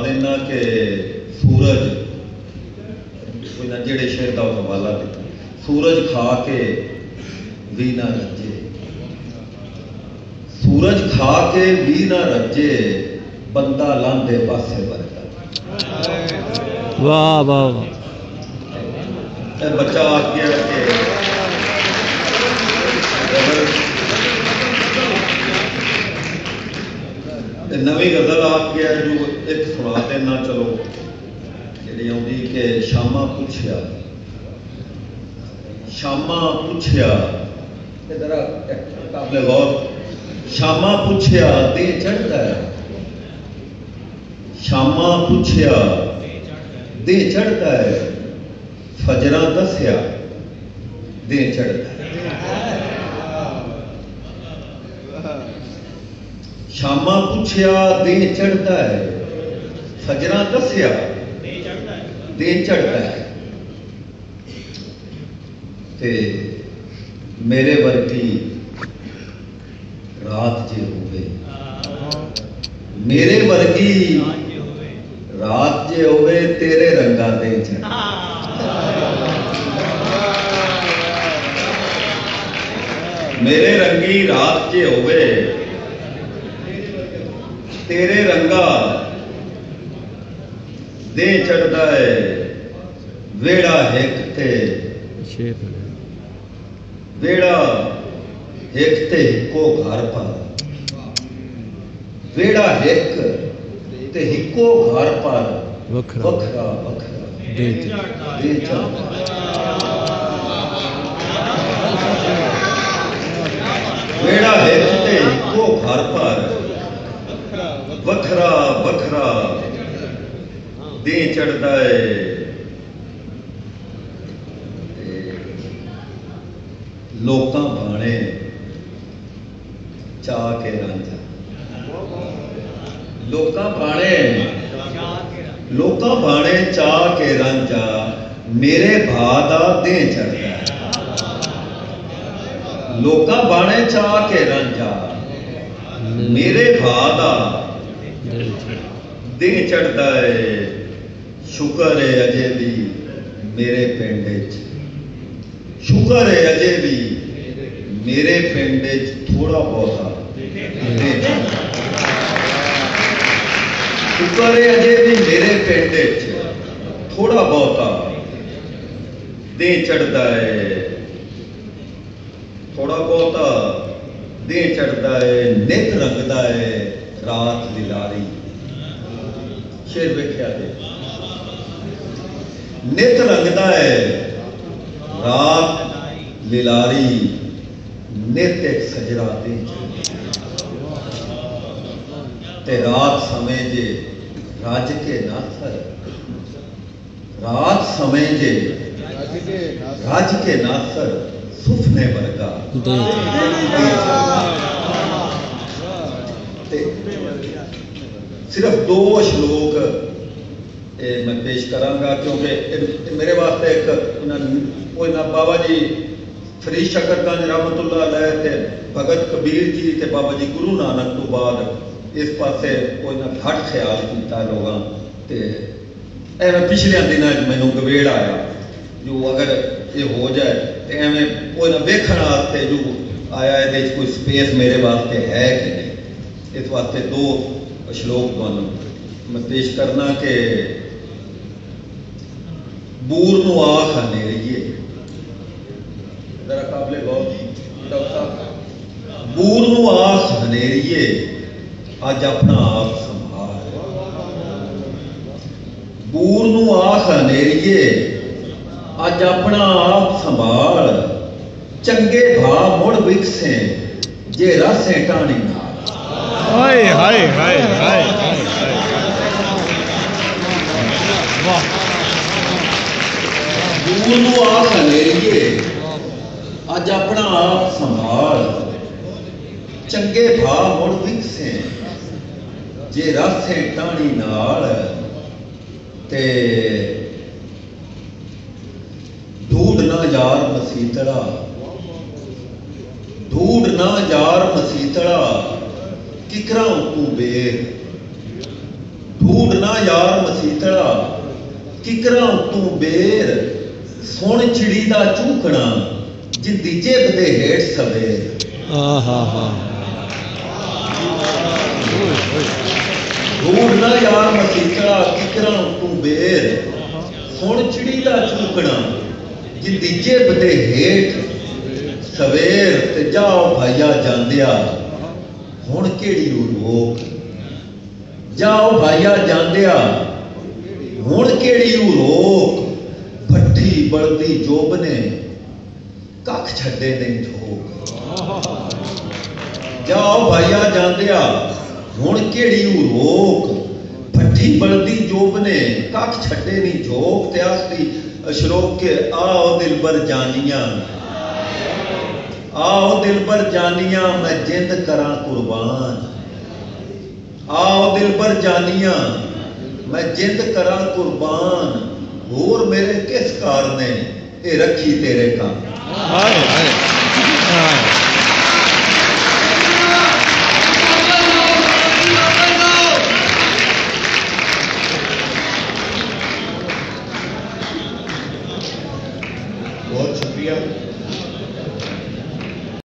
देना कि सूरज कोई ना जेड़े शेर का हवाला दिता, सूरज खा के भी ना रजे, सूरज खा के भी ना रजे, बंदा लांदे पासे वर्गा। वाह वाह वाह। बच्चा आ गया कि नवी गजल आ गया जो एक सुना देना, चलो जी आँदी कि शामा पूछया, शामा पूछया जरा काबिल गौर, शामा पूछया दे चढ़ता है, शामा पूछया दे चढ़ता है, फजरा दस्या दे चढ़ता है। शामा पूछया दे चढ़ता है, फजरा दस्या दे चढ़ता है। ते मेरे वर्गी रात जे होवे, मेरे वर्गी रात जे होवे, तेरे रंगा दे चढ़ता। मेरे रंगी रात जे होवे, तेरे रंगा दे चढ़ता है। वेड़ा हिक ते वेड़ा हिक ते हिको घर पर, वेड़ा हिक ते हिको घर पर, वखरा वखरा दे चढ़ता। वेड़ा हिक ते हिको घर पर, वखरा वखरा दे चढ़ता है। लोकां भाणे चाह के रांझा, लोकां भाणे चाह के रांझा, मेरे भादा दे चढ़ता है। लोकां भाणे चाह के रांझा, मेरे भादा दे चढ़ता है। शुक्र है अजे भी मेरे पिंड च, शुक्र है अजे भी मेरे पिंड च थोड़ा बहुता दे चढ़ता है। शुक्र है अजे भी मेरे पिंड च थोड़ा बहुता दे चढ़ता है। थोड़ा बहुता दे चढ़ता है। नित रंगदा है रात लिलारी, शेर वेख्या दे। नित रंगदा है रात लिलारी, नित एक सजरा दे ते रात समय जे राज के नासर, रात समय जे राज के नासर, सुफने वर्गा सिर्फ दो श्लोक मैं पेश करांगा, क्योंकि मेरे वास्ते एक बाबा जी फरीद शकरगंज रहमतुल्लाह अलैह ते भगत कबीर जी ते बाबा जी गुरु नानक तो बाद इस पासे कोई ना घट ख्याल किया लोगों ते एवं पिछले दिनों मैनू गवेड़ आया जो अगर ये हो जाए तो एवं कोई ना वेखण वास्ते जो आया ये कोई स्पेस मेरे वास्ते है कि नहीं। इस वास्ते दो श्लोक तुहानू मैं पेश करना कि बूर नू आख हनेरिए, जरा काबिले गौर डॉक्टर साहब, बूर नू आख हनेरिए अज अपना आप संभाल, बूर नू आख हनेरिए अज अपना आप संभाल, चंगे भा मुड़ विकसे जे रसे टाणी नाल। हाय हाय हाय हाय वाह। बूर आख हनेरिए अज अपना आप संभाल, चंगे भा मुड़ विकसे जे रसे टाणी नाल, ते ढूंढना यार मसीतड़ा, ढूंढना यार मसीतड़ा, किकरा तू बेर, ढूंढना यार मसीतड़ा किकरा तू बेर सुन चिड़ी दा चूकना जिंदी जेब दे हेठ सवेर ढूंढना यार मसीतड़ा किकरा तू बेर सुन चिड़ी दा चूकना जिंदी जेब दे हेठ सवेर ते जाओ भाईया जांदिया हुण केड़ी रोक जाओ भाईया जांदिया हुण केड़ी रोक भट्ठी बलदी जोब ने कख छड्डे नहीं ठोक जाओ भाईया जांदिया हुण केड़ी रोक भट्ठी बलदी जोब ने कख छड्डे नहीं झोक ते आखदी अशरोक के आओ दिलबर जानिया आओ दिलबर जानिया मैं जिंद करा कुर्बान आओ दिलबर जानिया मैं जिंद करा कुर्बान होर मेरे किस कार ने ये रखी तेरे का बहुत शुक्रिया।